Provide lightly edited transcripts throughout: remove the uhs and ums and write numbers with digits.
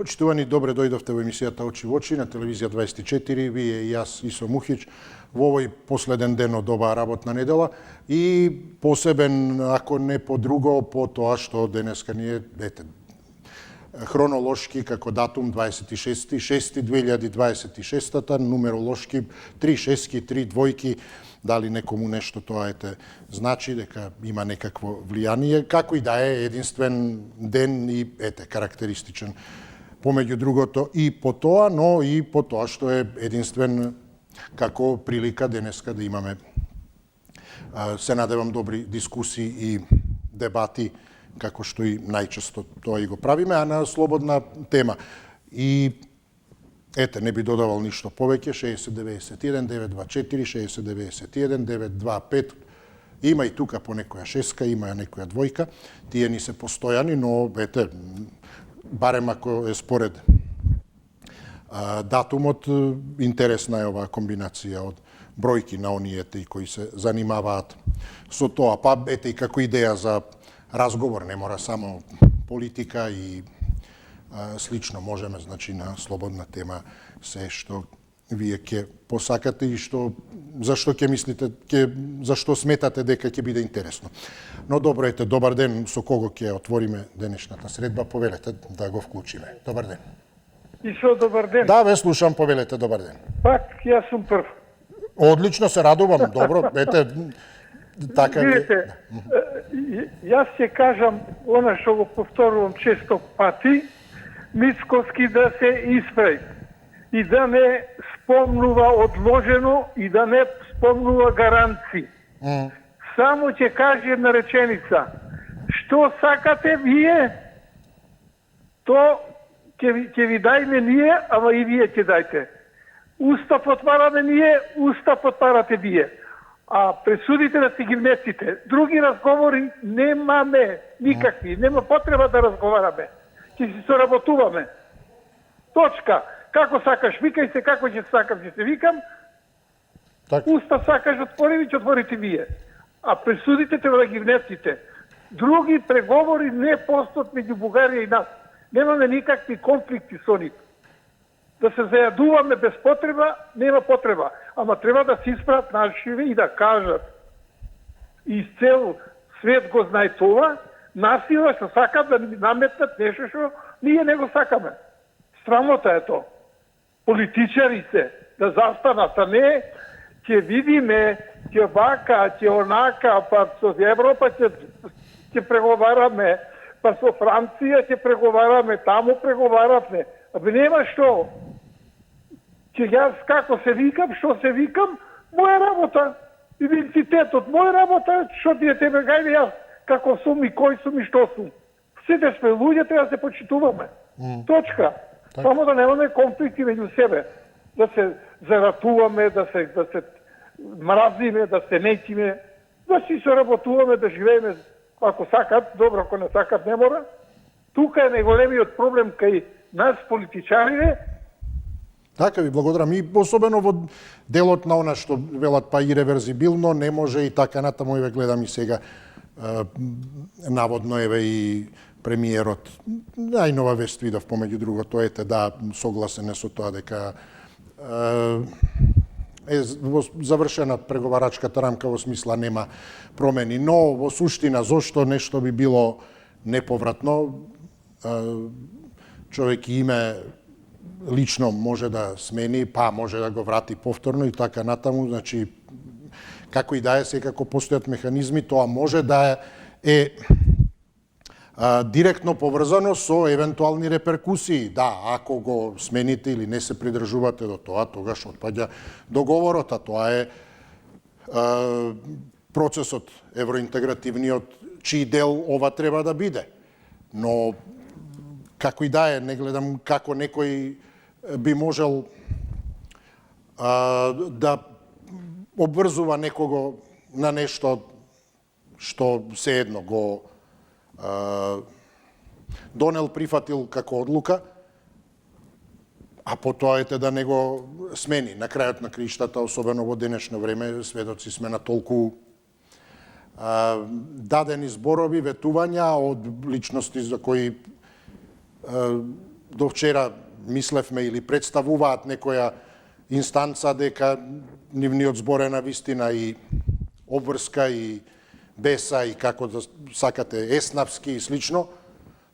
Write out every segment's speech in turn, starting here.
Почитувани, добре дојдовте во емисијата Очи во очи на телевизија 24, вие и јас, Исо Мухич, во овој последен ден од оваа работна недела и посебен, ако не по друго, по тоа што денеска ние, хронолошки како датум 26.6.2026, нумеролошки 3 шески, 3 двојки, дали некому нешто тоа значи дека има некакво влијание, како и да е единствен ден и карактеристичен помеѓу другото и по тоа, но и по тоа што е единствен како прилика денеска да имаме, се надевам, добри дискусии и дебати, како што и најчесто тоа и го правиме, а на слободна тема. И не би додавал ништо повеќе, 6091-924, 6091-925, има и тука по некоја шеска, има некоја двојка, тие ни се постојани, но барем ако е според датумот, интересна е оваа комбинација од бројки на ониете и кои се занимаваат со тоа. Па и како идеја за разговор, не мора само политика и слично, можеме, значи, на слободна тема се што вие ќе посакате и зашто ќе мислите, зашто сметате дека ќе биде интересно. Но добро, добар ден, со кого ќе отвориме денешната средба, повелете да го вклучиме. Добар ден. Ишо, добар ден. Да, ве слушам, повелете, добар ден. Пак, јас сум прв. Одлично, се радувам, добро, така... Видите, јас ќе кажам, она што го повторувам често пати, Мицкоски да се исправи и да не спомнува одложено и да не спомнува гаранции. Само ќе каже една реченица. Што сакате вие, то ќе ви дајме ние, ама и вие ќе дајте. Устав отвараме ние, устав отварате вие. А пресудите да си ги внесите. Други разговори немаме никакви. Нема потреба да разговараме. Ќе си соработуваме. Точка. Како сакаш, викај се, како ќе сакам, ќе се викам. Устав сакаш, отвори отворите вие. А пресудите треба да ги внесите. Други преговори не постојат меѓу Бугарија и нас. Немаме никакви конфликти со нив. Да се зајадуваме без потреба, нема потреба. Ама треба да се исправат нашиве и да кажат. И цел свет го знае това, насила што сакат да наметнат нешто што ние не го сакаме. Срамота е тоа. Политичари се, да застанат, а не ќе видиме, ќе вака, ќе онака, па со Европа ќе преговараме, па со Франција ќе преговараме, таму преговараме. Абе нема што. Ќе јас како се викам, што се викам, моја работа. Идентитетот, моја работа, што ти е тебе, гајде јас, како сум и кој сум и што сум. Сите сме луѓе, треба да се почитуваме. Точка. Само да немаме конфликти меѓу себе. Да се заратуваме, да се мразиме, да се нечиме, да си соработуваме, да живееме ако сакат, добро, ако не сакат, не мора. Тука е најголемиот проблем кај нас, политичарите. Така ви благодарам. И особено во делот на она што велат па иреверзибилно, не може и така натаму, еве гледам и сега наводно еве и премиерот, најнова вест видов помеѓу другото, да, согласен е со тоа дека е завршена преговарачката рамка во смисла нема промени, но во суштина зошто нешто би било неповратно, човек име лично може да смени, па може да го врати повторно и така натаму, значи како и да е, секако постојат механизми, тоа може да е директно поврзано со евентуални реперкусии. Да, ако го смените или не се придржувате до тоа, тогаш отпаѓа договорот, а тоа е процесот евроинтегративниот, чиј дел ова треба да биде. Но како и да е, не гледам како некој би можел да обврзува некого на нешто што сеедно го донел, прифатил како одлука, а потоа да не го смени. На крајот на криштата, особено во денешно време, сведоци сме на толку дадени зборови, ветувања од личности за кои до вчера мислевме или представуваат некоја инстанца дека нивниот збор е на вистина и обврска и беса и како да сакате еснавски и слично,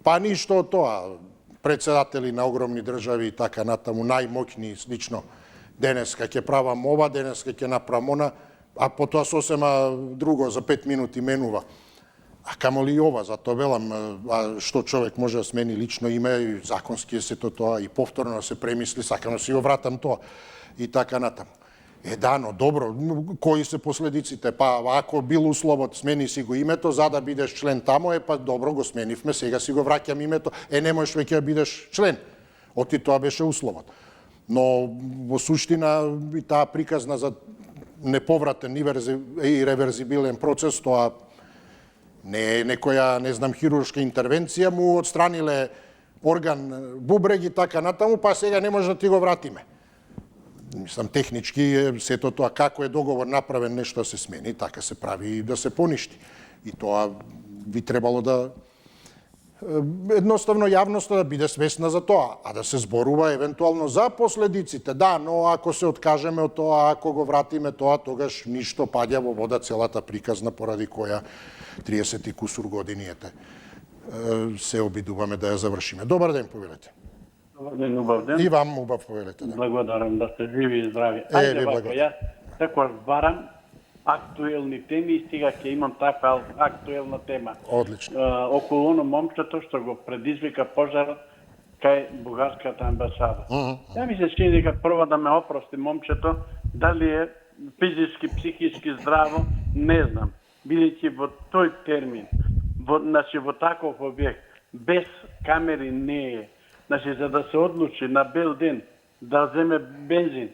па ништо од тоа. Председатели на огромни држави и така натаму, најмоќни и слично, денеска ќе правам ова, денеска ќе направам она, а потоа сосема друго за 5 минути менува. А камо ли ова, затоа велам, што човек може да смени лично име, и законски е сето тоа, и повторно да се премисли, сакам да си го вратам тоа, и така натаму. Да, но добро, кои се последиците? Па ако бил условот, смени си го името, за да бидеш член тамо, па добро, го сменивме, сега си го враќам името, не можеш веќе да бидеш член. Оти тоа беше условот. Но во суштина и таа приказна за неповратен и реверзибилен процес, тоа не е некоја, не знам, хируршка интервенција, му отстраниле орган бубрег и така натаму, па сега не може да ти го вратиме. Мислам, технички сето тоа како е договор направен нешто да се смени, така се прави и да се поништи. И тоа би требало да едноставно јавноста да биде свесна за тоа, а да се зборува евентуално за последиците. Да, но ако се откажеме од тоа, ако го вратиме тоа, тогаш ништо паѓа во вода целата приказна поради која 30 и кусур години се обидуваме да ја завршиме. Добар ден, повелете. Добар ден, убав ден. И вам убав, повелете. Да. Благодарам да сте живи и здрави. Ајде вако, јас секојаш барам актуелни теми и сега ќе имам таква актуелна тема. Одлично. Околу оно момчето што го предизвика пожар кај бугарската амбасада. Ја ми се чини дека прво да ме опрости момчето, дали е физички, психички здраво, не знам. Бидејќи во тој термин, во таков објект, без камери не е. Значи, за да се одлучи на бел ден да земе бензин,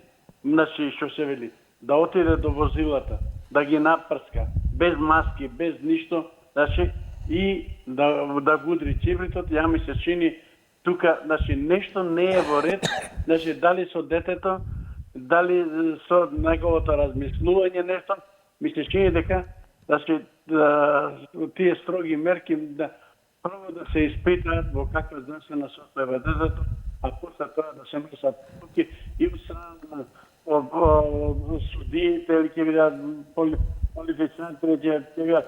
значи, што се вели, да отиде до возилата, да ги напрска, без маски, без ништо, значи, и да гудри чивритот, ја ми се чини тука, значи, нешто не е во ред, значи, дали со детето, дали со неговото размислување нешто, ми се чини дека, значи, тие строги мерки, прво да се испитаат во каква здравствена состојба детето, а после тоа да се носат туки и од страна на судиите или ќе видат полицајците, ќе видат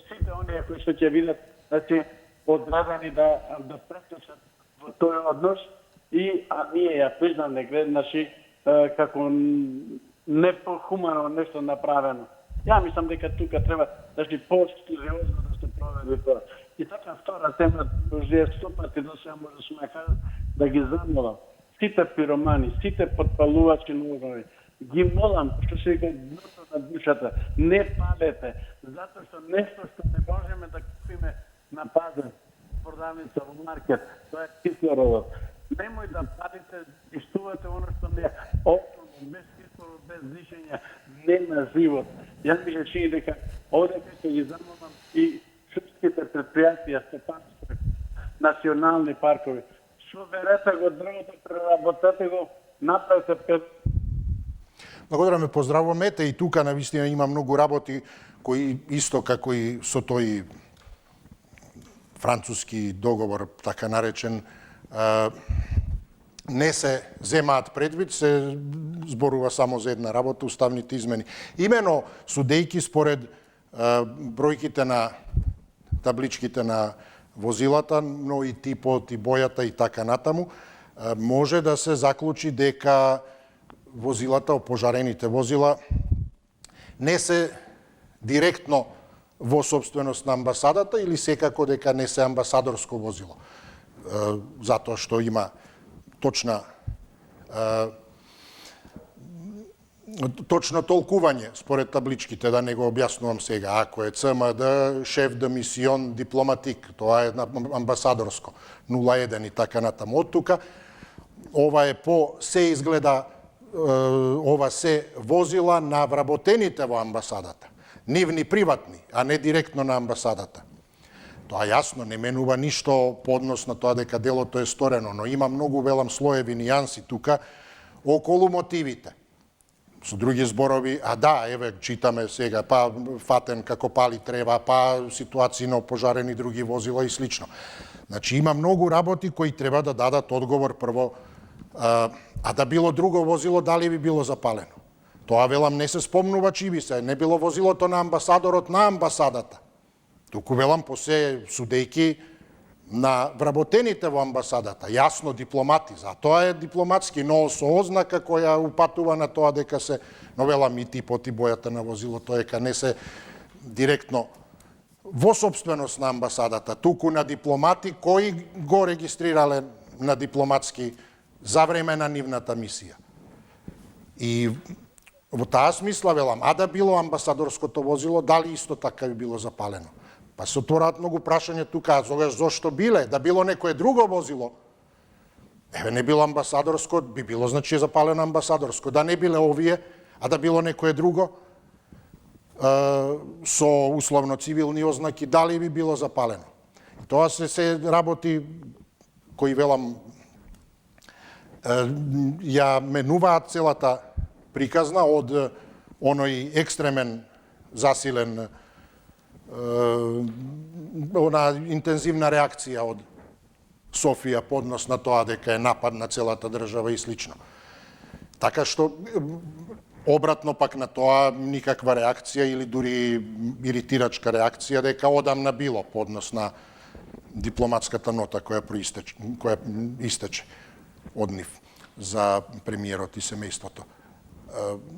сите оние кои што ќе видат, значи, одредени да претечат во тој однос и ние ја признаме, значи, како непохумано нешто направено. Ја мислам дека тука треба, значи, по-сериозно да се проведе тоа. И така втора тема, ја 100 пати до сега може да сме кажа, да ги замолам. Сите пиромани, сите подпалувачи ножови, ги молам, што се вика дното на душата, не палете, затоа што нешто што не можеме да купиме на пазар, продавница во маркет, тоа е кислородот. Немој да палите, иштувате оно што не е околно, без кислород, без дишење, нема живот. Јас ми се чини дека овде ќе ги замолам и шумските предпријатија, стопанство, национални паркови. Соберете го дрвото, преработете го, направете пет. Благодарам, ме поздравувам. Ете и тука навистина има многу работи кои исто како и со тој француски договор, така наречен, не се земаат предвид, се зборува само за една работа, уставните измени. Имено судејки според бројките на табличките на возилата, но и типот и бојата и така натаму, може да се заклучи дека возилата, опожарените возила, не се директно во собственост на амбасадата или секако дека не се амбасадорско возило. Затоа што има точно толкување според табличките, да не го објаснувам сега. Ако е ЦМД, шеф де мисион дипломатик, тоа е амбасадорско, 01 и така натаму. Од тука, ова е се изгледа, ова се возила на вработените во амбасадата. Нивни приватни, а не директно на амбасадата. Тоа јасно, не менува ништо по однос на тоа дека делото е сторено, но има многу велам слоеви нијанси тука околу мотивите. Со други зборови, еве, читаме сега, фатен како пали трева, ситуации на опожарени други возила и слично. Значи, има многу работи кои треба да дадат одговор прво, а да било друго возило, дали би било запалено? Тоа, велам, не се спомнува чиби се, не било возилото на амбасадорот на амбасадата. Туку, велам, посе судејки на вработените во амбасадата, јасно дипломати, затоа е дипломатски, но со ознака која упатува на тоа дека се, но велам и типот и бојата на возилото дека не се директно во собственост на амбасадата, туку на дипломати кои го регистрирале на дипломатски за време на нивната мисија. И во таа смисла, велам, а да било амбасадорското возило, дали исто така би било запалено? Па се отвораат многу прашања тука, зошто биле? Да било некое друго возило, еве не било амбасадорско, би било значи запалено амбасадорско. Да не биле овие, а да било некое друго, со условно цивилни ознаки, дали би било запалено? Тоа се работи кои, велам, ја менуваат целата приказна од оној екстремен, засилен, она интензивна реакција од Софија по однос на тоа дека е напад на целата држава и слично. Така што, обратно пак на тоа, никаква реакција или дури иритирачка реакција дека одамна било по однос на дипломатската нота која истече од нив за премиерот и семејството.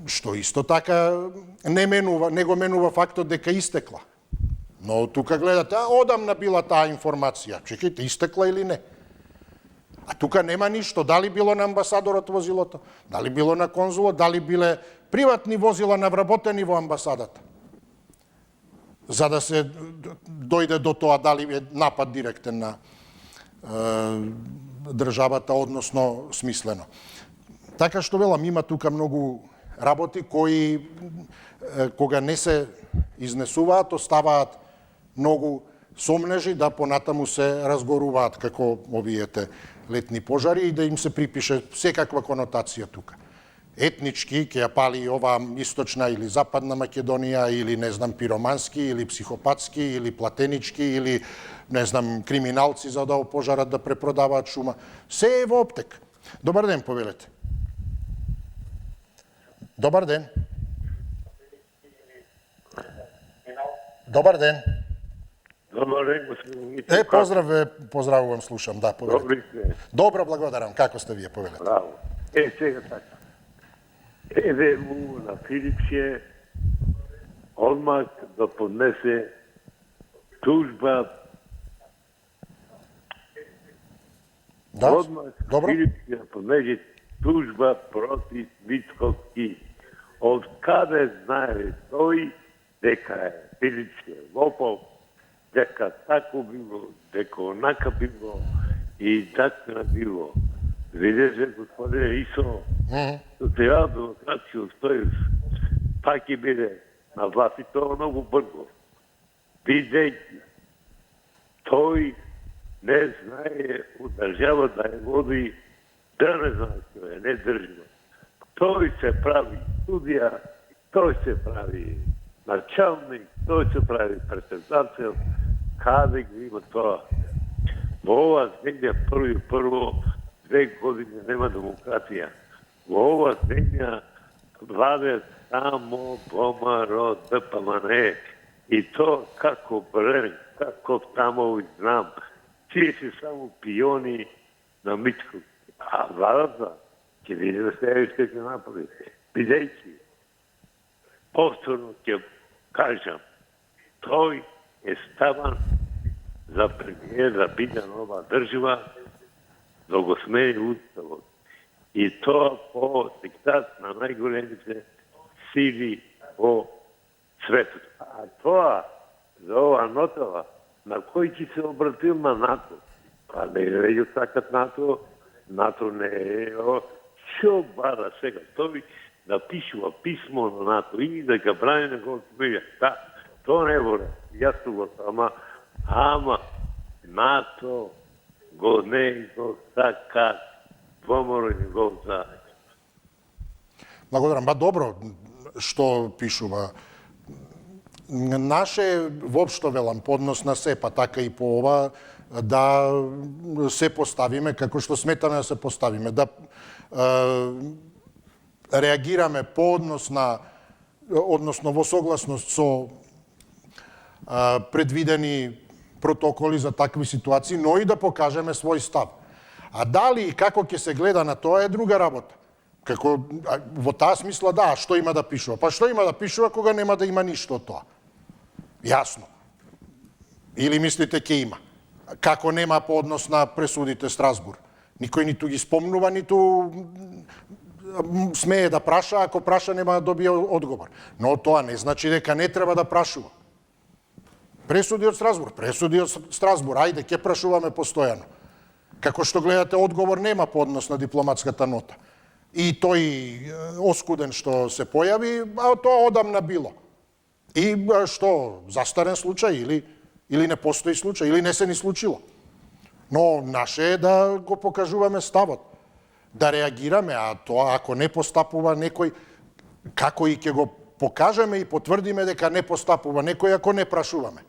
Што исто така не го менува фактот дека истекла. Но тука гледате, одамна била таа информација. Чекајте, истекла или не? А тука нема ништо. Дали било на амбасадорот возилото, дали било на конзулот, дали биле приватни возила навработени во амбасадата. За да се дојде до тоа дали е напад директен на државата, односно смислено. Така што, велам, има тука многу работи кои, кога не се изнесуваат, оставаат многу сомнежи да понатаму се разгоруваат како овиете летни пожари и да им се припише секаква конотација тука. Етнички, ќе ја пали ова источна или западна Македонија, или, не знам, пиромански, или психопатски, или платенички, или, не знам, криминалци за да опожарат да препродаваат шума. Се е во оптек. Добар ден, повелете. Добар ден. Добар ден. Добар ден, господин Митев. Поздравувам, слушам, да, повелете. Добри сте. Добро, благодарам. Како сте вие, повелете? Браво. Сега така. Еве му на Филипче одмак да поднесе тужба. Да, Одмак добро. Филипче да поднесе тужба против Мицковски. Од каде знае тој дека е Филипче лопов, дека тако било, дека онака било и така било. Видеше, господине Исо, социјалдемократскиот сојуз пак ќе биде на власт и тоа многу брзо. Бидејќи тој не знае од држава да ја води, да не знае што е, не држава. Тој се прави судија, тој се прави началник, тој се прави председател, каде го има тоа. Во ова земја прво 2 години нема демократија. Во ова земја владе само ВМРО, ДПМН. И то како Брен, како тамови знам. Тие се само пиони на Мицко. А владата ќе види да се што ќе направи. Бидејќи, повторно ќе кажам, тој е ставан за премиер да биде нова држава, да го смени уставот. И тоа по диктат на најголемите сили во светот. А тоа, за ова нотава, на кој ќе се обратил на НАТО? Па не е сакат НАТО, НАТО не е... Шо бара сега? Тој да пишува писмо на НАТО и да ga брани на го смија. Да, тоа не воре. Јас го ама НАТО го не го сака, ВМРО не го сака. Благодарам. Ба добро што пишува. Наше, воопшто велам, поднос на се, па така и по ова, да се поставиме како што сметаме да се поставиме, да реагираме по односно во согласност со предвидени протоколи за такви ситуации, но и да покажеме свој став. А дали и како ќе се гледа на тоа е друга работа. Како во таа смисла да, што има да пишува? Па што има да пишува кога нема да има ништо од тоа? Јасно. Или мислите ќе има? Како нема по однос на пресудите Страсбур? Никој ниту ги спомнува, ниту смее да праша, ако праша нема да добие одговор. Но тоа не значи дека не треба да прашува. Пресуди од Страсбур, ајде, ќе прашуваме постојано. Како што гледате, одговор нема по однос на дипломатската нота. И тој оскуден што се појави, а тоа одамна било. И што, застарен случај или не постои случај, или не се ни случило. Но наше е да го покажуваме ставот, да реагираме, а тоа ако не постапува некој, како и ќе го покажеме и потврдиме дека не постапува некој ако не прашуваме.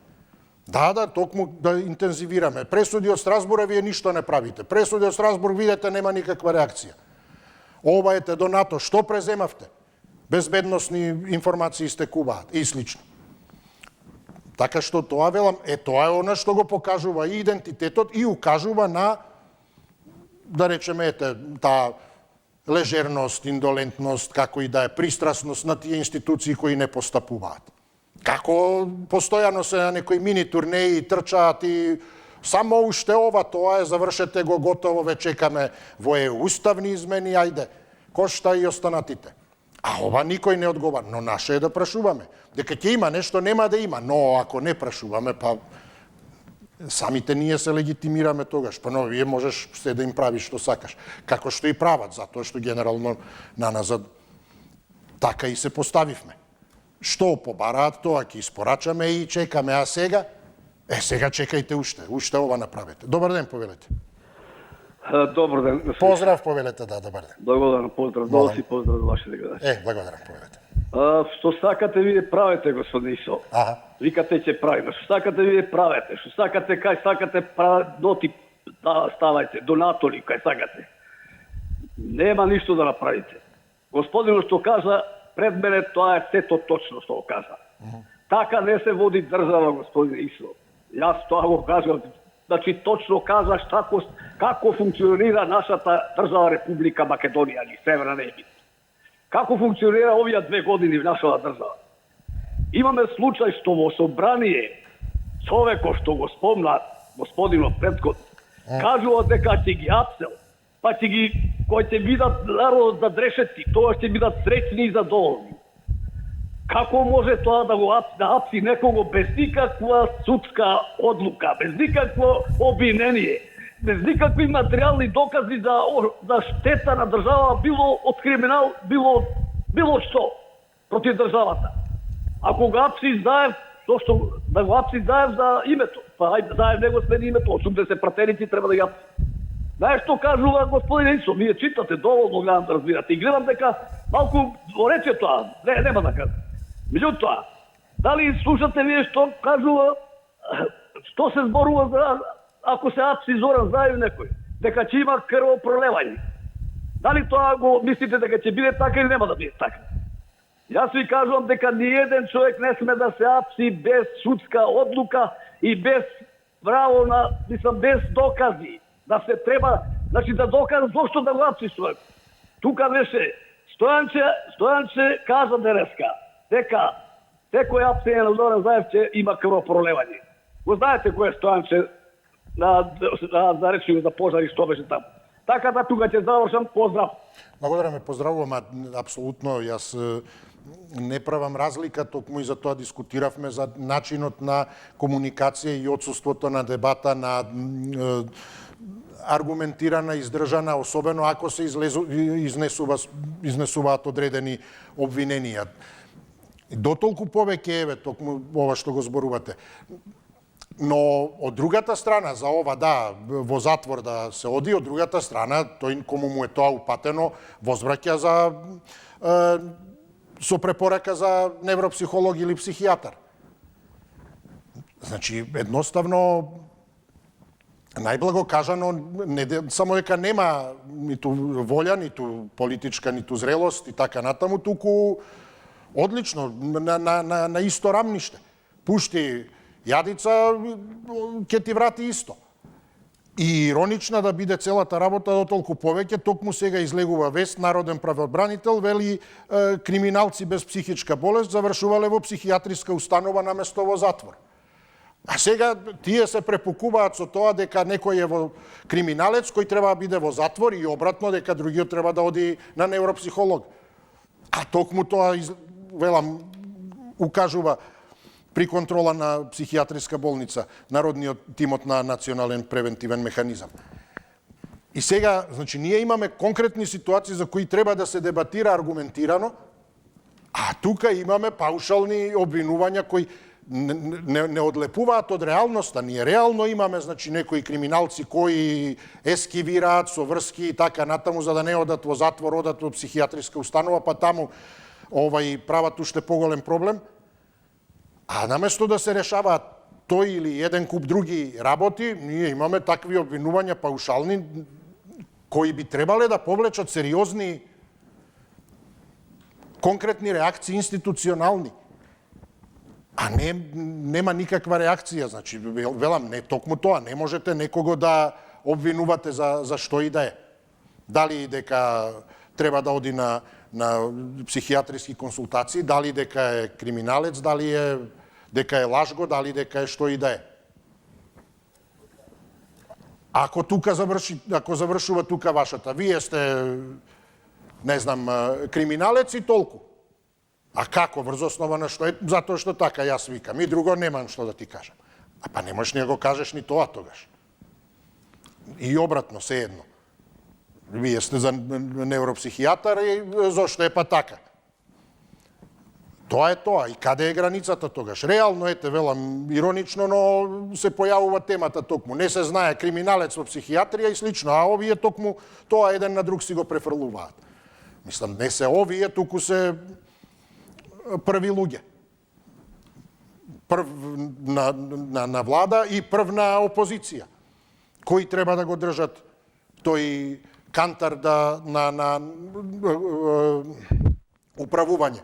Да, токму да интензивираме. Пресуди од Страсбура вие ништо не правите. Пресуди од Страсбур видите нема никаква реакција. Ова ете до НАТО, што преземавте? Безбедносни информации стекуваат и слично. Така што тоа велам, тоа е она што го покажува и идентитетот и укажува на, да речеме, таа лежерност, индолентност, како и да е пристрасност на тие институции кои не постапуваат. Како постојано се на некои мини турнеи трчаат и само уште ова, тоа е, завршете го, готово, ве чекаме во уставни измени, ајде, кошта и останатите. А ова никој не одговара, но наше е да прашуваме. Дека ќе има нешто, нема да има, но ако не прашуваме, па самите ние се легитимираме тогаш, па но вие можеш се да им правиш што сакаш. Како што и прават, затоа што генерално на назад така и се поставивме. Што побараат, тоа ќе испорачаме и чекаме, а сега? Сега чекајте уште ова направете. Добар ден, повелете. Добар ден. Поздрав, повелете, да, добар ден. Благодарам, поздрав. Долу си поздрав за вашите гледачи. Благодарам, повелете. Што сакате вие правете, господин Исо. Викате ќе правиме. Што сакате вие правете. Што сакате, кај сакате ноти ставајте, донатори, кај сакате. Нема ништо да направите. Господинот што кажа пред мене, тоа е сето точно што го кажа. Така не се води држава, господин Исо. Јас тоа го кажам. Значи, точно кажаш како функционира нашата држава Република Македонија или Северна Немица. Како функционира овие 2 години в нашата држава. Имаме случај што во собрание човекот што го спомна господинот предход, кажува дека ќе ги апсел, па ќе ги, кој ќе бидат народот за дрешетки, тоа ќе бидат среќни и задоволни. Како може тоа да го апси некого без никаква судска одлука, без никакво обвинение, без никакви материјални докази за штета на држава, било од криминал, било што против државата. Ако го апси Заев, што да го апси Заев за името, па ајде Заев не го смени името, 80 пратеници треба да ги апси. Знаеш што кажува господин Исо, вие читате доволно, гледам да разбирате и гледам дека малку орече тоа, нема да кажа. Меѓутоа, дали слушате вие што кажува, што се зборува за ако се апси Зоран Заев некој, дека ќе има крвопролевање. Дали тоа го мислите дека ќе биде така или нема да биде така? Јас ви кажувам дека ниеден човек не сме да се апси без судска одлука и без право на, без докази. Да се треба, значи да докаже зошто да го апси човек. Тука беше Стојанче кажа денеска дека секој апсење на Зоран Заев ќе има крвопролевање. Го знаете кој е Стојанче за речи за пожари што беше таму. Така да тука ќе завршам, поздрав. Благодарам, поздравувам, апсолутно јас не правам разлика, токму и за тоа дискутиравме за начинот на комуникација и отсуството на дебата, на аргументирана, издржана, особено ако се изнесуваат одредени обвиненија. Дотолку повеќе еве токму ова што го зборувате. Но од другата страна, за ова да, во затвор да се оди, од другата страна, тој кому му е тоа упатено, возвраќа за со препорака за невропсихолог или психијатар. Значи, едноставно, најблаго кажано, не само дека нема ниту волја, ниту политичка, ниту зрелост и така натаму, туку одлично, на исто рамниште. Пушти јадица, ќе ти врати исто. И иронична да биде целата работа до толку повеќе, токму сега излегува вест, народен правоодбранител вели криминалци без психичка болест завршувале во психијатриска установа наместо во затвор. А сега тие се препукуваат со тоа дека некој е во криминалец кој треба да биде во затвор и обратно дека другиот треба да оди на невропсихолог. А токму тоа, велам, укажува при контрола на психијатриска болница Народниот тимот на Национален превентивен механизам. И сега, значи, ние имаме конкретни ситуации за кои треба да се дебатира аргументирано, а тука имаме паушални обвинувања кои не одлепуваат од реалноста. Ние реално имаме, значи, некои криминалци кои ескивираат со врски и така натаму за да не одат во затвор, одат во психијатриска установа, па таму прават уште поголем проблем. А наместо да се решаваат тој или еден куп други работи, ние имаме такви обвинувања паушални кои би требале да повлечат сериозни конкретни реакции институционални. А нема никаква реакција, значи, велам, не токму тоа, не можете некого да обвинувате за што и да е. Дали дека треба да оди на психијатриски консултации, дали дека е криминалец, дали дека е лажго, дали дека е што и да е. Ако завршува тука вашата, вие сте, не знам, криминалец и толку. А како, врз основа на што е? Затоа што така јас викам. И друго немам што да ти кажам. А па не можеш ни да го кажеш ни тоа тогаш. И обратно, се едно. Вие сте за невропсихијатар и зошто е па така? Тоа е тоа. И каде е границата тогаш? Реално, ете, велам, иронично, но се појавува темата токму. Не се знае криминалец во психијатрија и слично, а овие токму тоа еден на друг си го префрлуваат. Мислам, не се овие, туку се први луѓе. Прв на влада и прв на опозиција. Кои треба да го држат тој кантар на управување.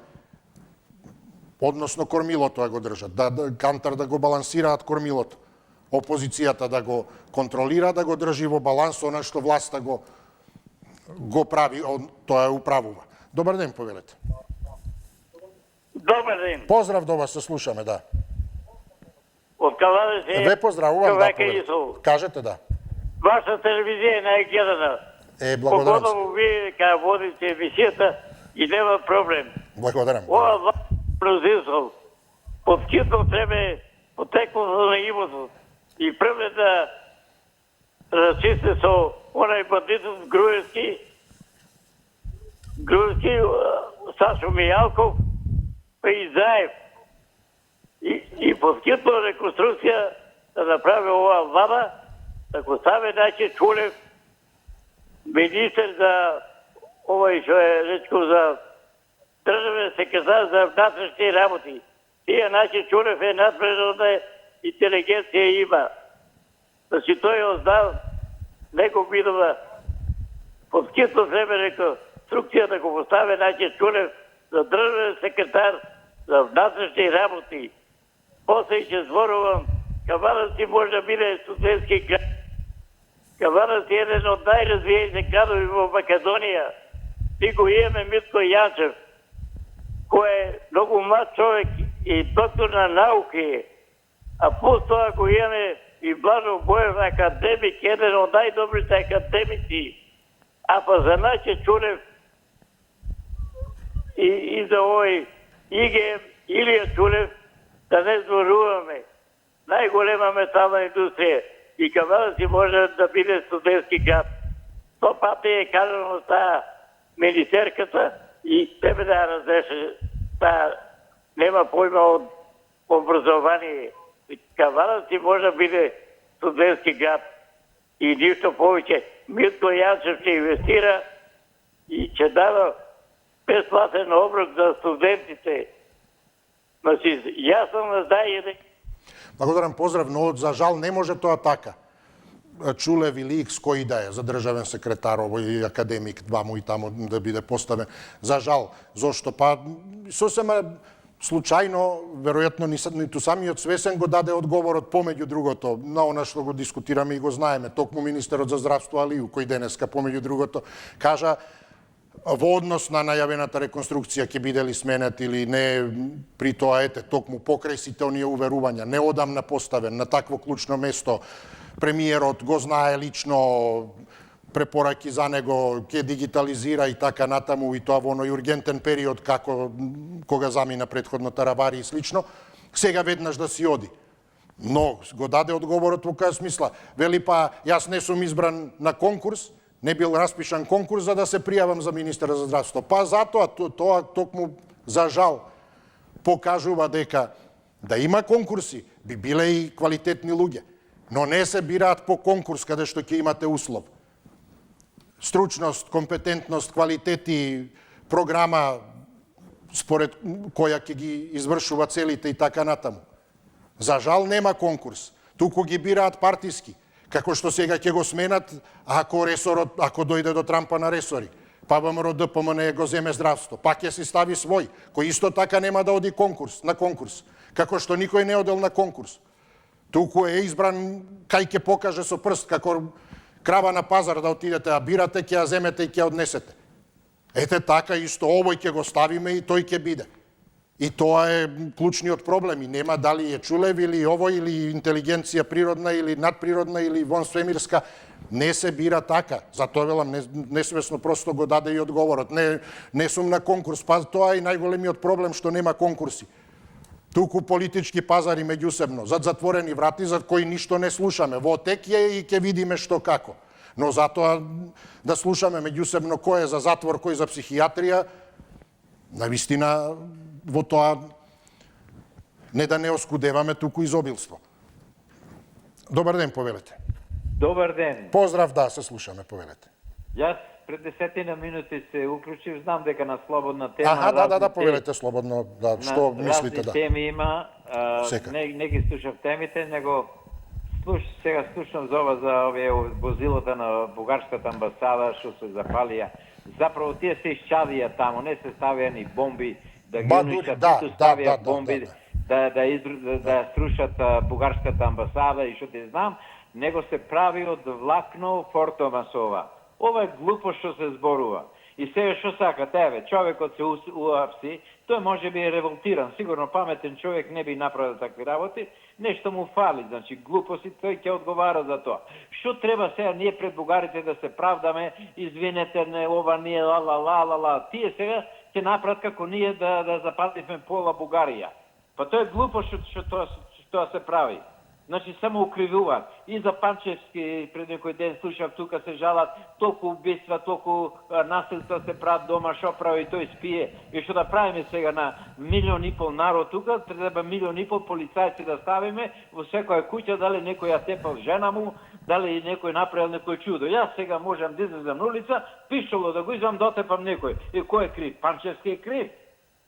Односно кормилото да го држат. Кантар да го балансираат кормилото. Опозицијата да го контролира, да го држи во баланс, она што власта го прави, тоа управува. Добар ден, повелете. Добар ден. Поздрав до вас, се слушаме, да. Од Каваде се... Ве поздравувам, да, повелете. Кажете, да. Ваша телевизија е најгледана. Благодарам се. Погодово вие кај водите емисијата и нема проблем. Благодарам. Ова мнозинство под хитно време потекло за наивото и прве да расчисти со онај бандитот Груевски Сашо Мијалков, па и Заев. И под хитно реконструкција да направи оваа влада, да го стави Најче Чулев, министер за овој што е речко за државен секретар за внатрешни работи. Тие Најче Чулев е надприродна интелигенција има. Значи тој оздал некој видова под хитно време реконструкција да го постави Најче Чулев за државен секретар за внатрешни работи. После ќе зборувам, Каванаc може да биде студентски град. Каванаc е еден од најразвиените градови во Македонија. И го имаме Митко Јанчев, кој е многу млад човек и доктор на науки. А плюс тоа го имаме и Блажо Боев, академик, еден од најдобрите академици. А па за Најче Чулев и за овој ИГМ, Илија Чулев, да не зборуваме. Најголема метална индустрија. И Каванаc може да биде студентски град. 100 пати е кажано таа министерката и тебе да разреше таа нема појма од образование. Каванаc може да биде студентски град и ништо повеќе. Митко Јанчев ќе инвестира и ќе дава бесплатен оброк за студентите. Значи, јас сум знаење. Благодарам, поздрав, но за жал не може тоа така. Чулев или Икс кој да е за државен секретар, овој академик, ваму и таму да биде поставен. За жал, зошто? Па сосема случајно, веројатно ниту самиот свесен го даде одговорот помеѓу другото, на она што го дискутираме и го знаеме. Токму министерот за здравство Алију, кој денеска помеѓу другото кажа во однос на најавената реконструкција ќе биде ли сменет или не, при тоа токму покрај сите оние уверувања, неодамна поставен на такво клучно место, премиерот го знае лично, препораки за него, ќе дигитализира и така натаму, и тоа во оној ургентен период како кога замина претходната равари и слично, сега веднаш да си оди. Но го даде одговорот во која смисла. Вели па јас не сум избран на конкурс, не бил распишан конкурс за да се пријавам за министер за здравство. Па затоа тоа токму за жал покажува дека да има конкурси, би биле и квалитетни луѓе, но не се бираат по конкурс каде што ќе имате услов. Стручност, компетентност, квалитети, програма според која ќе ги извршува целите и така натаму. За жал нема конкурс, туку ги бираат партиски, како што сега ќе го сменат ако дојде до трампа на ресори. Па ВМРО ДПМН го земе здравство, па ќе си стави свој, кој исто така нема да оди на конкурс, како што никој не одел на конкурс. Туку е избран кај ќе покаже со прст, како крава на пазар да отидете, а бирате, ќе ја земете и ќе однесете. Ете така, исто овој ќе го ставиме и тој ќе биде. И тоа е клучниот проблем. И нема дали е Чулев или овој, или интелигенција природна, или надприродна, или вонсвемирска. Не се бира така. Затоа велам, несвесно просто го даде и одговорот. Не сум на конкурс. Па тоа е најголемиот проблем што нема конкурси. Туку политички пазари меѓусебно, зад затворени врати, за кои ништо не слушаме. Во тек е и ќе видиме што како. Но затоа да слушаме меѓусебно кој е за затвор, кој за психијатрија, навистина во тоа не да не оскудеваме, туку изобилство. Добар ден, повелете. Добар ден. Поздрав, да, се слушаме, повелете. Јас пред 10 минути се уклучив, знам дека на слободна тема... Да, повелете слободно, да, што мислите, да. Разни теми има, не ги слушав темите, него сега слушам за овие возилата на бугарската амбасада, што се запалија. Заправо тие се исчадија таму, не се ставија ни бомби, да ги уничат, ниту ставија бомби, да срушат бугарската амбасада и што те знам, него се прави од влакно фортомасова. Ова е глупо што се зборува. И сега што сакате, еве, човекот се уапси, тој може би е револтиран, сигурно паметен човек не би направил такви работи, нешто му фали, значи глупости, тој ќе одговара за тоа. Што треба сега ние пред бугарите да се правдаме, извинете, не ова ние ла, тие сега ќе направат како ние да западивме пола Бугарија. Па тоа е глупо што тоа се прави. Значи, само укривуваат. И за Панчевски, пред некој ден слушав, тука се жалат, толку убиства, толку насилства се прават дома, шо прави, тој спие. И што да правиме сега на 1,5 милион народ тука, треба 1,5 милион полицајци да ставиме во секоја куќа, дали некој ја тепал жена му, дали некој направил некој чудо. Јас сега можам да излезам на улица, пишоло да го извам, дотепам некој. И кој е крив? Панчевски е крив.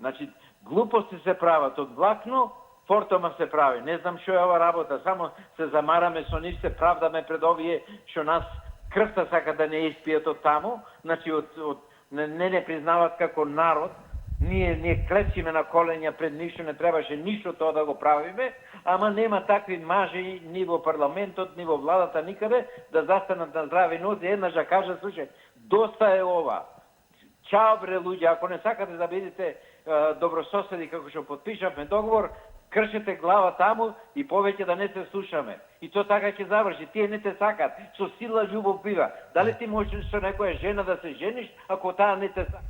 Значи, глупости се прават од влакно, фортома се прави. Не знам што е ова работа, само се замараме со нив, се правдаме пред овие што нас крвта сака да не испијат од таму, значи не признават како народ. Ние клечиме на коленја пред ништо, не требаше ништо тоа да го правиме, ама нема такви мажи ни во парламентот, ни во владата, никаде, да застанат на здрави нози, еднаш да кажат, слушај, доста е ова. Чао бре луѓе, ако не сакате да бидете добрососеди како што потпишавме договор, кршете глава таму и повеќе да не се слушаме. И тоа така ќе заврши. Тие не те сакат. Со сила љубов бива. Дали ти можеш со некоја жена да се жениш, ако таа не те сака?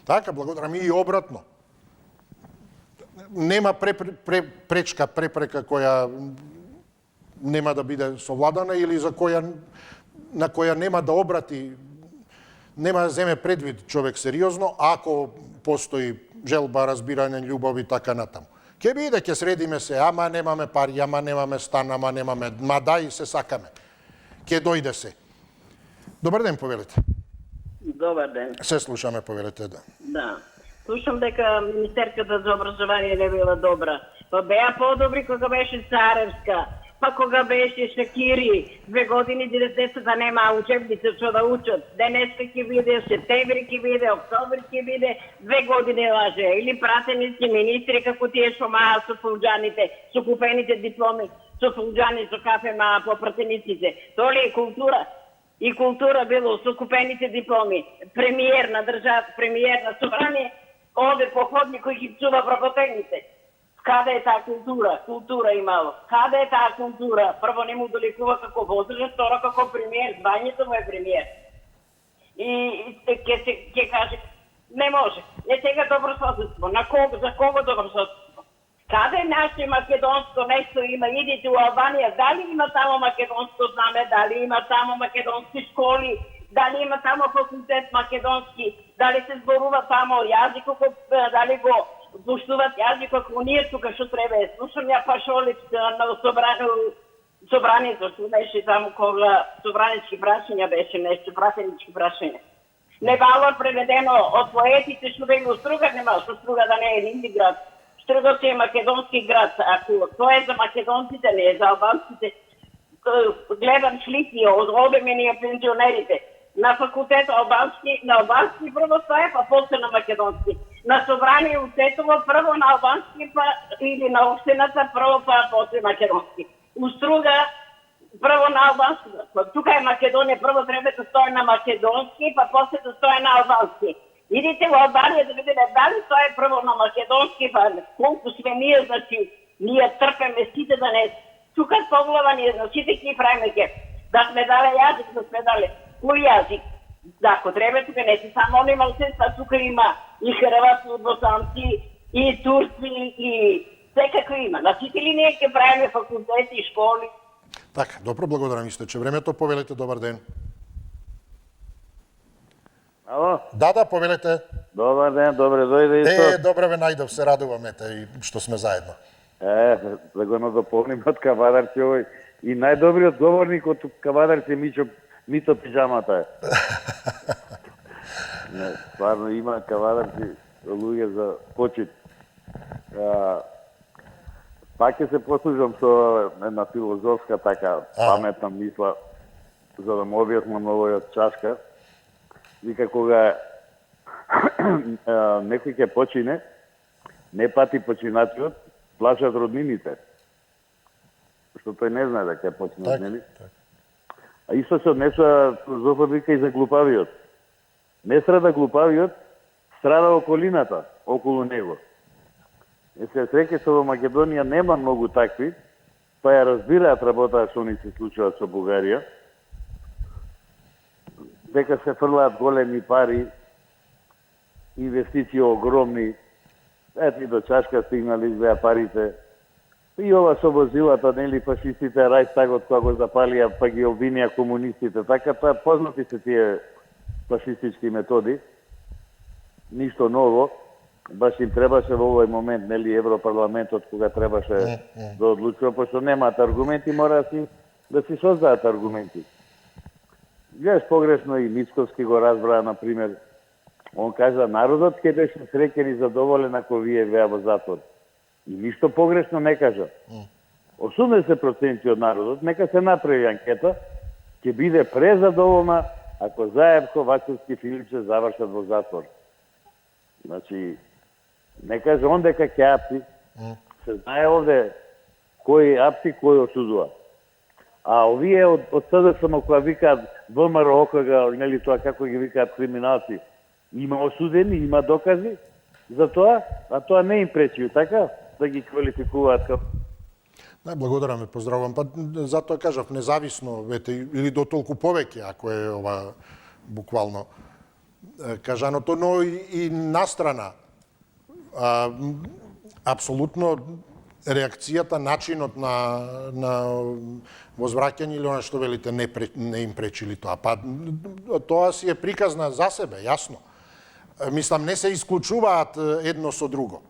Така, благодарам и обратно. Нема препрека која нема да биде совладана или на која нема да обрати, нема да земе предвид човек сериозно, ако постои желба, разбирање, љубов и така натаму. Ке биде, ке средиме се, ама немаме пари, ама немаме стан, ама немаме, ма дај се сакаме. Ке дојде се. Добар ден, повелете. Добар ден. Се слушаме, повелете, да. Да. Слушам дека министерката за образование не била добра. Па беа подобри кога беше Царевска. па кога беше Шакири, 2 години децата нема учебница што да учат. Денеска ќе биде, септември ќе биде, октомври ќе биде, 2 години лаже. Или пратеници, министри, како тие што маа со фулџаните, со купените дипломи, со фулџани, со кафе маа по пратениците. Тоа ли е култура? И култура било со купените дипломи. Премиер на државата, премиер на собрание, оде по ходникот ги чува вработените. Каде е таа култура? Култура имало. Каде е таа култура? Прво не му доликува како возраст, второ како премиер, звањето му е премиер. И ќе каже, не може. Не сега добрососедство. На кого, за кого добрососедство? Каде е наше македонско нешто има? Идите у Албанија, дали има тамо македонско знаме, дали има тамо македонски школи, дали има тамо факултет македонски, дали се зборува тамо јазикот, дали го пуштуват јазик како ние тука што треба. Слушам ја Пашолиц на собранието, што беше таму кога собранички прашања беше нешто, пратенички прашања. Не бало преведено од поетите што бе го Струга, нема што Струга да не е нити град. Стругот е македонски град, ако тоа е за македонците, не е за албанците. Гледам слики од обемени пензионерите. На факултет на албански прво стоја, па после на македонски. На собрание учетува прво на албански, па или на општината прво, па после македонски. У Струга прво на албански. Тука е Македонија, прво треба да стои на македонски, па после да стои на албански. Идите во Албанија да видите дали тоа е прво на македонски, па колку сме ние, значи, ние трпеме сите да не чукат по глава, ние за сите ќе правиме ке. Да сме дале јазик, да сме дале. Кој јазик? Да, ако треба, тука не си само они малцинства, тука има и хрватски, и босанци, и турци, и секако има. На сите ли ние ќе правиме факултети и школи? Така, добро, благодарам, истече времето. Повелете, добар ден. Ало? Да, повелете. Добар ден, добре дојде исто. Добре ве најдов, се радувам, и што сме заедно. Да го надополним од Кавадарци овој. И најдобриот говорник од Кавадарци Мито пижамата е. Не, стварно има Кавадарци луѓе за почит. Пак ќе се послужам со една филозофска така паметна мисла за да му објаснам овојот чашка. Вика кога некој ќе почине, не пати починатиот, плашат роднините. Што тој не знае да ќе почне, нели? А исто се однесува филозофот вика и за глупавиот. Не страда глупавиот, страда околината околу него. Е се среќа што во Македонија нема многу такви, па ја разбираат работата што ни се случува со Бугарија. Дека се фрлаат големи пари, инвестиции огромни, ето и до чашка стигнали изгледа парите. И ова со возилата, нели, фашистите, Рајстагот кога го запалија, па ги обвинија комунистите. Така, тоа познати се тие фашистички методи. Ништо ново. Баш им требаше во овој момент, нели, Европарламентот, кога требаше да одлучува, пошто немаат аргументи, мора да си создаат аргументи. Гледаш погрешно и Мицковски го разбра, например. Он кажа, народот ќе беше среќен и задоволен ако вие беа во затвор. И ништо погрешно не кажа. 80% од народот, нека се направи анкета, ќе биде презадоволна ако Заевко, Вачовски, Филипче завршат во затвор. Значи, не каже он дека ќе апси, се знае овде кој апси, кој осудува. А овие од СДСМ која викаат ВМРО, ОКГ, нели тоа како ги викаат криминалци, има осудени, има докази за тоа, а тоа не им пречи, така, да ги квалификуваат како... Благодарам ве, поздравувам. Па затоа кажав, независно, или до толку повеќе, ако е ова буквално кажаното, но и настрана. Апсолутно реакцијата, начинот на возвраќање или она што велите не им пречили тоа. Па тоа си е приказна за себе, јасно. Мислам, не се исклучуваат едно со друго.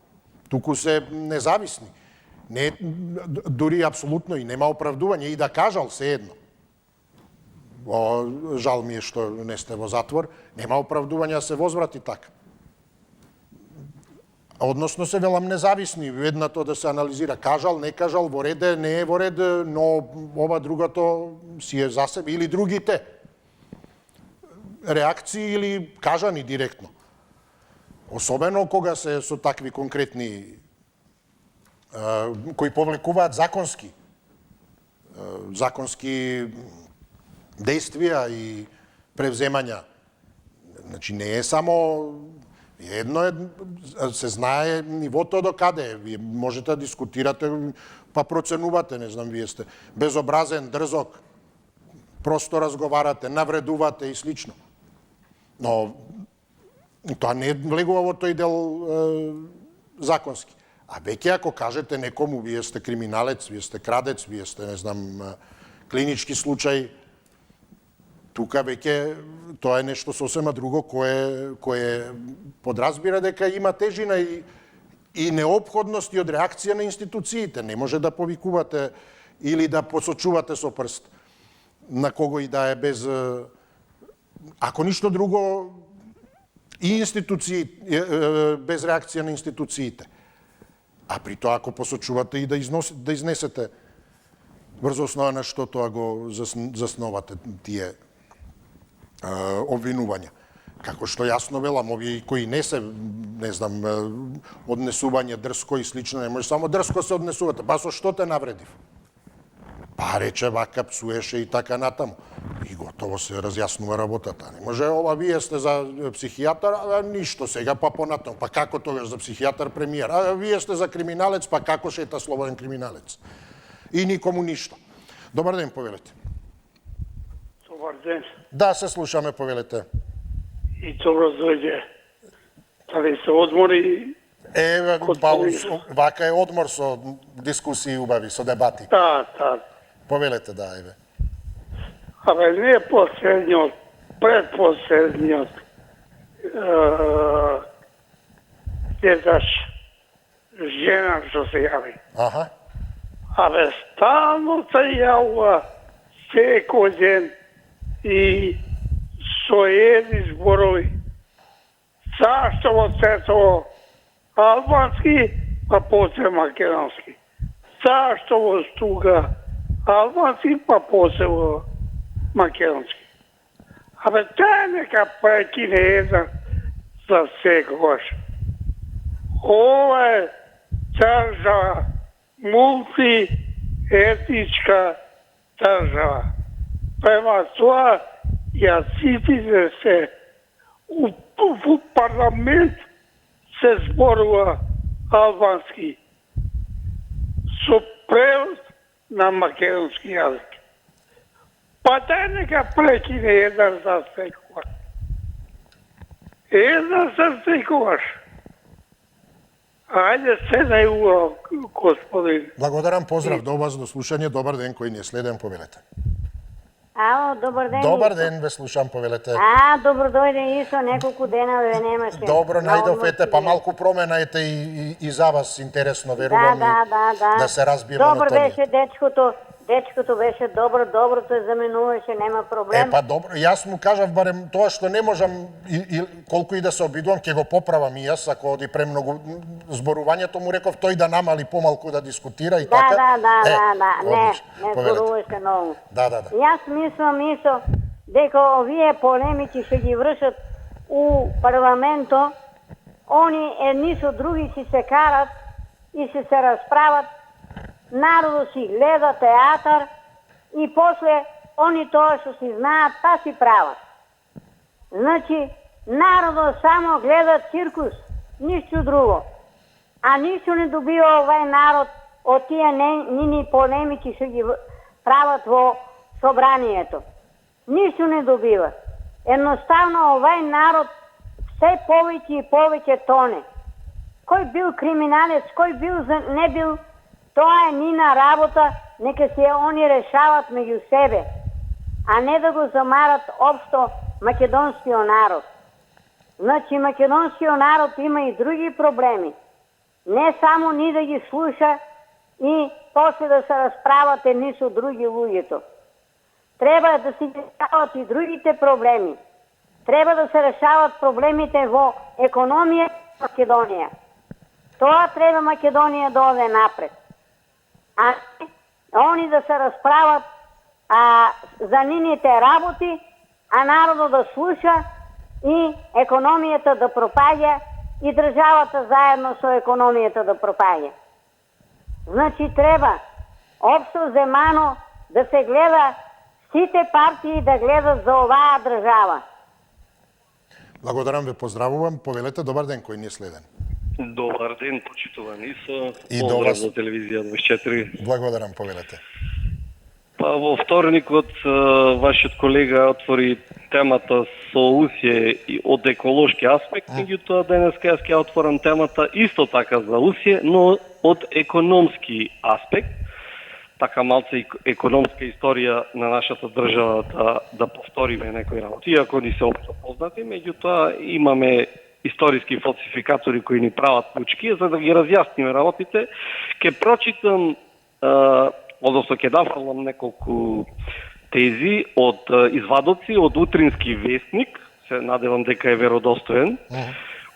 Туку се независни. Не, дури апсолутно и нема оправдување и да кажал се едно. Жал ми е што не сте во затвор, нема оправдување да се возврати така. Односно се велам независни, едното да се анализира кажал, не кажал, во ред е, не е во ред, но ова другото си е за себе или другите реакции или кажани директно. Особено кога се со такви конкретни кои повлекуваат законски действија и превземања. Значи не е само едно се знае нивото до каде е. Вие можете да дискутирате, па проценувате, не знам, вие сте безобразен, дрзок, просто разговарате, навредувате и слично. Но тоа не влегува во тој дел законски. А веќе ако кажете некому, вие сте криминалец, вие сте крадец, вие сте, не знам, клинички случај, тука веќе тоа е нешто сосема друго кое подразбира дека има тежина и неопходност и од реакција на институциите. Не може да повикувате или да посочувате со прст на кого и да е без... Ако ништо друго, и институции, без реакција на институциите. А при тоа ако посочувате и да изнесете врз основа на што тоа го засновате тие обвинувања. Како што јасно велам, овие кои не се, не знам, однесување дрско и слично, не може само дрско се однесувате. Па со што те навредив? Па рече вака, псуеше и така натаму. И готово се разјаснува работата. Не може ова, вие сте за психијатар, а ништо сега, па понатаму. Па како тогаш за психијатар премиер? А вие сте за криминалец, па како шета слободен криминалец? И никому ништо. Добар ден, повелете. Добар ден. Да, се слушаме, повелете. И добро дојде. Дали се одмори? Вака е одмор со дискусии убави, со дебати. Да. Повелете, да, еве. Абе, не последниот, предпоследниот жена што се јави. Аха. Абе, стално се јавува секој ден и со едни зборови. Зашто во сето албански, па после македонски? Зашто во стуга албански, па после во македонски? Абе, таа нека прекине еден за секогаш. Ова е држава, мултиетничка држава. Према тоа, јазиците се у парламент се зборува албански со превод на македонски јазик. Па дај нека прекине еден за секогаш. Еден за секогаш. Ајде седај уво, господин. Благодарам, поздрав до вас, до слушање, добар ден, кој не следен, повелете. Ало, добар ден. Добар ден, ве слушам, повелете. Добро дојде Исо, неколку дена ве немаше. Добро, најдов, ете, па малку промена, ете, и за вас интересно, верувам, да се разбиеме на тоа. Добро беше дечкото беше доброто заменуваше, нема проблем. Па добро, јас му кажав барем тоа што не можам и колку и да се обидувам, ќе го поправам и јас, ако оди премногу зборувањето, му реков тој да намали помалку да дискутира и така. Не зборуваше многу. Да. Јас мислам, Исо, дека овие полемики што ги вршат у парламенто, они едни со други си се карат и се расправат. Народот си гледа театар и после они тоа што си знаат, па си прават. Значи, народот само гледа циркус, ништо друго. А ништо не добива овај народ од тие нини полемики што ги прават во собранието. Ништо не добива. Едноставно овај народ се повеќе и повеќе тоне. Кој бил криминалец, кој бил не бил, тоа е нина работа, нека се они решават меѓу себе, а не да го замарат општо македонскиот народ. Значи, македонскиот народ има и други проблеми. Не само ни да ги слуша и после да се расправат едни со други луѓето. Треба да се решават и другите проблеми. Треба да се решават проблемите во економија Македонија. Тоа треба Македонија да оде напред. А они да се расправат за нивните работи, а народот да слуша и економијата да пропаѓа и државата заедно со економијата да пропаѓа. Значи треба општо земано да се гледа, сите партии да гледат за оваа држава. Благодарам ве, поздравувам. Повелете, добар ден, кој ни е следен. Добар ден, почитувани со поздрав за телевизија 24. Благодарам, повелете. Па во вторникот вашиот колега отвори темата со Усје и од еколошки аспект, меѓутоа денеска јас ќе отворам темата исто така за Усје, но од економски аспект. Така малце економска историја на нашата држава да повториме некои работи, иако ни се општо познати, меѓутоа имаме историски фалсификатори кои ни прават пучки, за да ги разјасниме работите. Ке прочитам, одnosno ќе нафрлам неколку тези од извадоци од Утрински вестник, се надевам дека е веродостоен,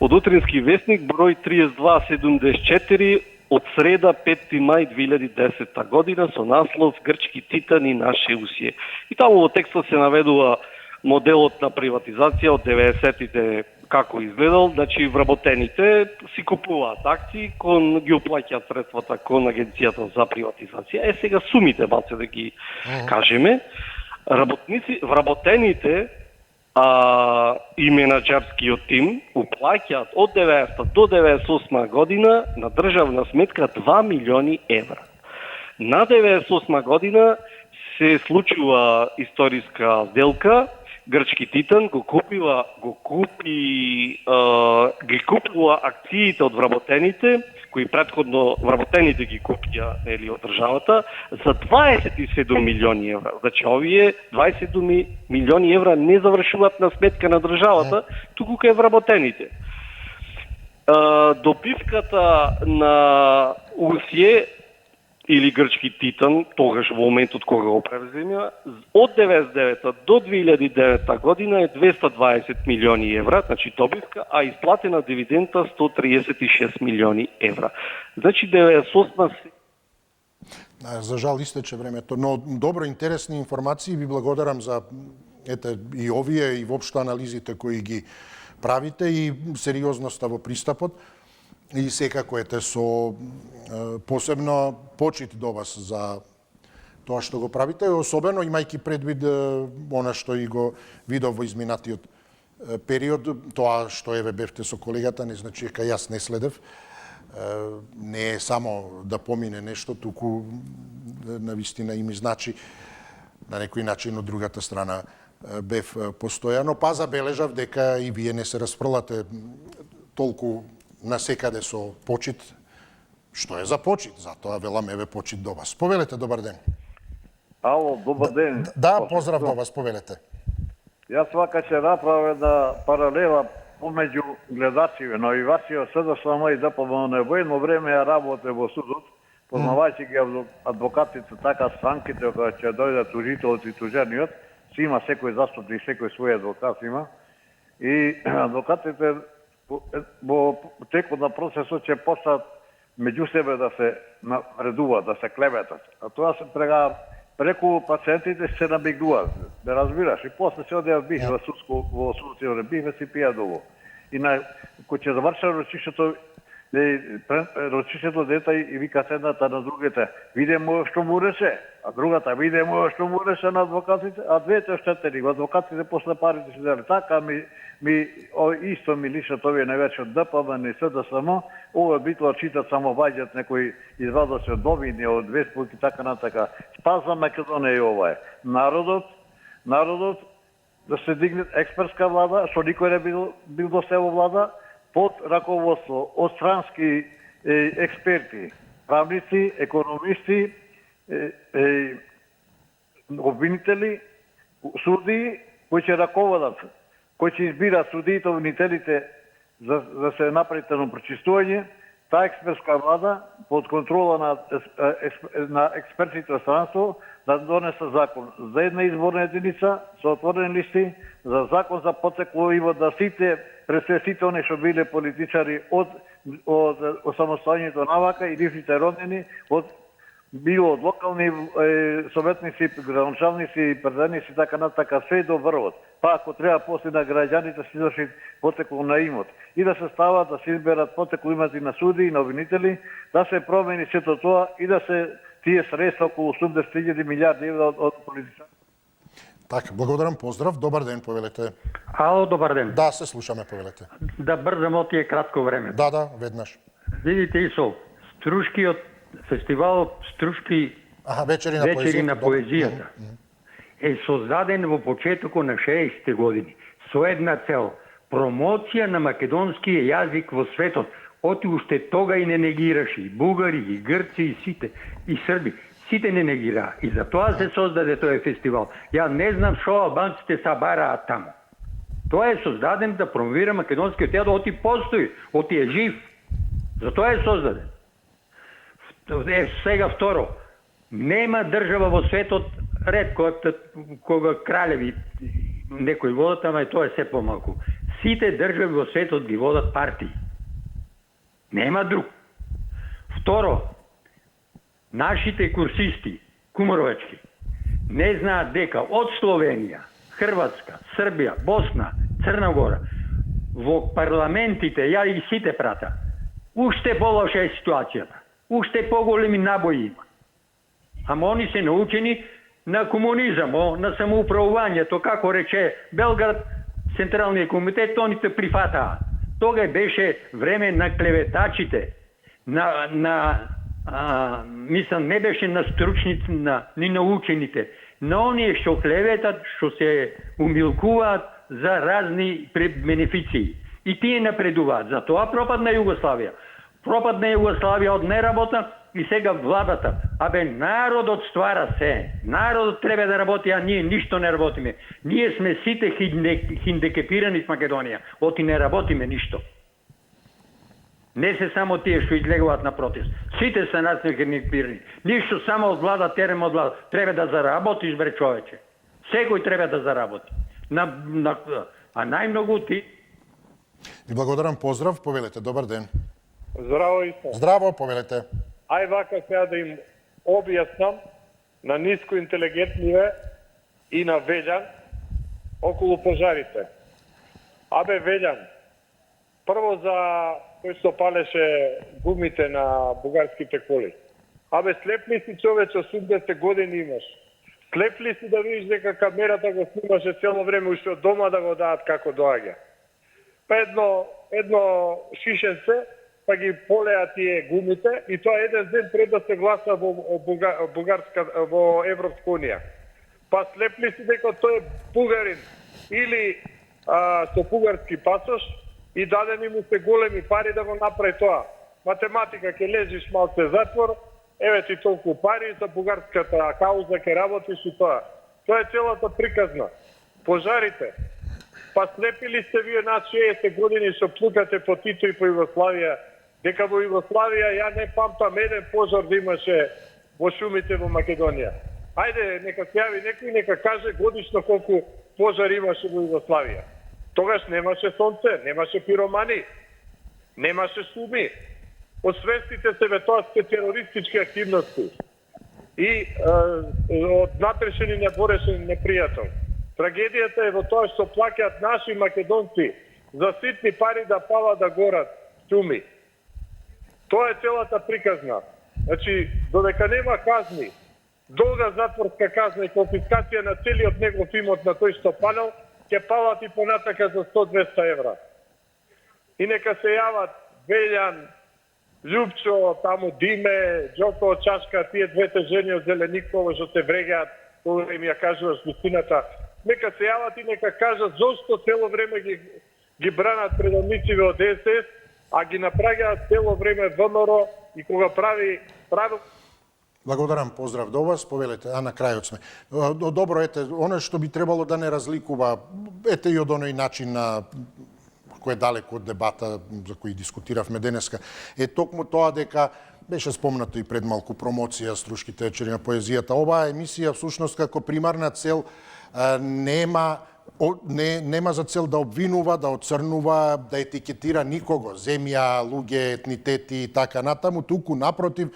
од Утрински вестник број 3274 од среда 5 мај 2010 година со наслов Грчки титан и наше Усје. И таму во текстот се наведува моделот на приватизација од 90-тите како изгледал, значи вработените си купуваат акции, кон ги оплаќаат средствата кон агенцијата за приватизација. Сега сумите малце да ги кажеме. Вработените и менаџерскиот тим уплаќаат од 90 до 98 година на државна сметка 2 милиони евра. На 98 година се случува историска сделка. Грчки титан ги купува акциите од вработените, кои претходно вработените ги купија од државата, за 27 милиони евра. Значи, овие 27 милиони евра не завршуваат на сметка на државата, туку кај вработените. Добивката на Усје или Грчки титан, тогаш во моментот кога го превземја, од 99 до 2009 година е 220 милиони евра, значи добивка, а исплатена дивидента 136 милиони евра. Значи 98 За жал истече времето, но добро, интересни информации, ви благодарам за и овие и воопшто анализите кои ги правите и сериозноста во пристапот. И секако со посебно почит до вас за тоа што го правите, особено имајќи предвид она што и го видов во изминатиот период, тоа што бевте со колегата, не значи дека јас не следев, не е само да помине нешто, туку навистина и ми значи на некој начин од другата страна бев постојано, па забележав дека и вие не се расфрлате толку насекаде со почит, што е за почит, затоа велам еве почит до вас. Повелете, добар ден. Ало, добар ден. Да, поздрав до вас, повелете. Јас вака ќе направам една паралела помеѓу гледачиве, но и вашиот СДСМ и ДПМН воено време ја работе во судот, познавајќи ги адвокатите така странките кога ќе дојдат тужителци и тужениот, си има секој заступник, секој свој адвокат има, и адвокатите во текот на процесот ќе почнат меѓу себе да се наредуваат, да се клеветат. А тоа се преку пациентите се набегнуваат, да разбираш. И после се одеа бих во судскиот бих си пијадово. И кој ќе заврши рочишето дете и вика седната на другите, видимо што му реше, а другата видимо што му реше на адвокатите, а двете штетени, адвокатите после парите се дали. Така исто ми лишат овие највеќе од ДПМН и СДСМ, ова битува читат само ваѓат некои извадоци од новини, од вестбук и така натака. Спазва Македонија и ова е. Народот да се дигне експертска влада, што никој не бил до себе влада, под раководство од странски експерти, правници, економисти, обвинители, судии, кои ќе раководат, кои ќе избират судиите, обвинителите за се направи прочистување, таа експертска влада под контрола на експертите од странство да донесе закон за една изборна единица со отворени листи, за закон за потекло и да сите пред се сите они што биле политичари од осамостојањето навака и нивните роднини, било од локални советници, градоначалници, председници, така натака, све до врвот. Па ако треба после на граѓаните се изврши потекло на имот и да се стават, да се изберат потекло имати на суди и на обвинители, да се промени сето тоа и да се тие средства околу 80.000 милиарди евра од политичари. Така, благодарам, поздрав. Добар ден, повелете. Ало, добар ден. Да, се слушаме, повелете. Да брзам од тие кратко време. Да, веднаш. Видите, Исо, Струшкиот фестивал Струшки вечери на поезијата е создаден во почетокот на 60-те години со една цел – промоција на македонскиот јазик во светот. Оти уште тога и не негираше и бугари, и грци, и сите, и срби. Сите не негираа. И затоа се создаде тој фестивал. Ја не знам шо албанците сабараат таму. Тоа е создаден да промовира македонскиот јазик, оти постои, оти е жив. Затоа е создаден. Сега второ, нема држава во светот, ретко кога кралеви некои водат, ама и тоа е се помалку. Сите држави во светот ги водат партии. Нема друг. Второ, нашите курсисти, кумаровачки, не знаат дека од Словенија, Хрватска, Србија, Босна, Црна Гора, во парламентите, ја и сите прата, уште полоша е ситуацијата. Уште поголеми набои има. Ама они се научени на комунизам, на самоуправувањето, како рече Белград, Централниот комитет, они те прифатаа. Тога беше време на клеветачите, мислам, не беше на стручници, ни на учените, на оние што клеветат, што се умилкуваат за разни бенефиции. И тие напредуваат. Затоа пропадна Југославија. Пропадна Југославија од неработа и сега владата. Абе, народот ствара се. Народот треба да работи, а ние ништо не работиме. Ние сме сите хиндекепирани в Македонија. Оти не работиме ништо. Не се само тие што излегуваат на протест. Сите се нас хиндекепирани. Ништо само од влада, терем од влада. Треба да заработиш, бре човече. Секој треба да заработи. А најмногу ти. Ви благодарам, поздрав, повелете, добар ден. Здраво, Исо. Здраво, повелете. Ај вака сега да им објаснам на ниско интелигентниве и на Велјан околу пожарите. Абе, Велјан, прво за кој што палеше гумите на бугарските коли. Абе, слеп ли си човеч, 80 години имаш? Слеп ли си да видиш дека камерата го снимаше цело време уште од дома да го даат како доаѓа? Па едно шишенце, па ги полеа тие гумите и тоа еден ден пред да се гласа во Европска унија. Па слеп ли си дека тој е бугарин или со бугарски пасош и дадени му се големи пари да го направи тоа. Математика, ќе лежиш малце затвор, еве ти толку пари за бугарската кауза ќе работиш и тоа. Тоа е целата приказна. Пожарите. Па слепи ли сте вие над 60 години што плукате по Тито и по Југославија, дека во Југославија ја не памтам еден пожар да имаше во шумите во Македонија. Ајде, нека се јави некој, нека каже годишно колку пожар имаше во Југославија. Тогаш немаше сонце, немаше пиромани, немаше шуми. Освестите се бе тоа сте терористички активности. И од натрешени не борешен непријател. Трагедијата е во тоа што плаќаат наши македонци за ситни пари да палат да горат шуми. Тоа е целата приказна. Значи, додека нема казни, долга затворска казна и конфискација на целиот негов имот на тој што палел, ќе палат и понатака за 100-200 евра. И нека се јават Велјан, Љупчо, таму Диме, Џоко, Чашка, тие двете жени од Зеленикова што се врегаат, кога им ја кажуваш вистината. Нека се јават и нека кажат зошто цело време ги бранат предавниците од ДСС, а ги напрагаат цело време ВМРО и кога прави Благодарам, поздрав до вас, повелете, а на крајот сме. Добро, ете, оно што би требало да не разликува, ете и од оној начин на кој е далеко од дебата за кој дискутиравме денеска, е токму тоа дека беше спомнато и пред малку промоција Струшките вечери на поезијата. Оваа емисија всушност како примарна цел нема нема за цел да обвинува, да оцрнува, да етикетира никого, земја, луѓе, етнитети и така натаму, туку напротив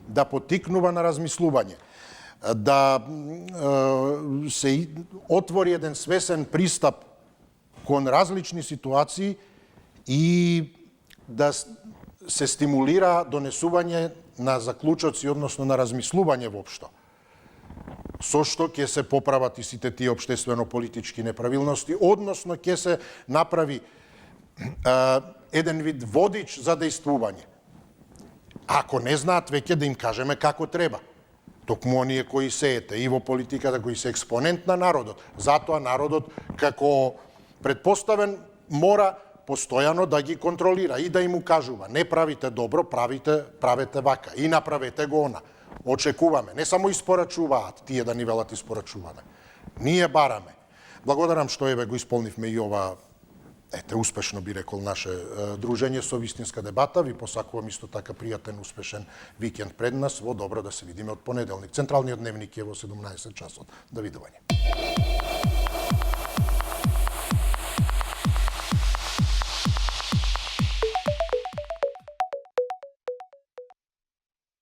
да поттикнува на размислување, да се отвори еден свесен пристап кон различни ситуации и да се стимулира донесување на заклучоци, односно на размислување воопшто, со што ќе се поправат и сите тие општествено-политички неправилности, односно ќе се направи еден вид водич за дејствување. Ако не знаат, веќе да им кажеме како треба. Токму оние кои сеете и во политиката, кои се експонент на народот. Затоа народот, како предпоставен, мора постојано да ги контролира и да им укажува. Не правите добро, правете вака и направете го она. Очекуваме, не само испорачуваат, тие да ни велат испорачуваме. Ние бараме. Благодарам што го исполнивме и ова, успешно би рекол наше дружење со вистинска дебата. Ви посакувам исто така пријатен, успешен викенд пред нас. Во добро да се видиме од понеделник. Централниот дневник е во 17 часот. Довидување.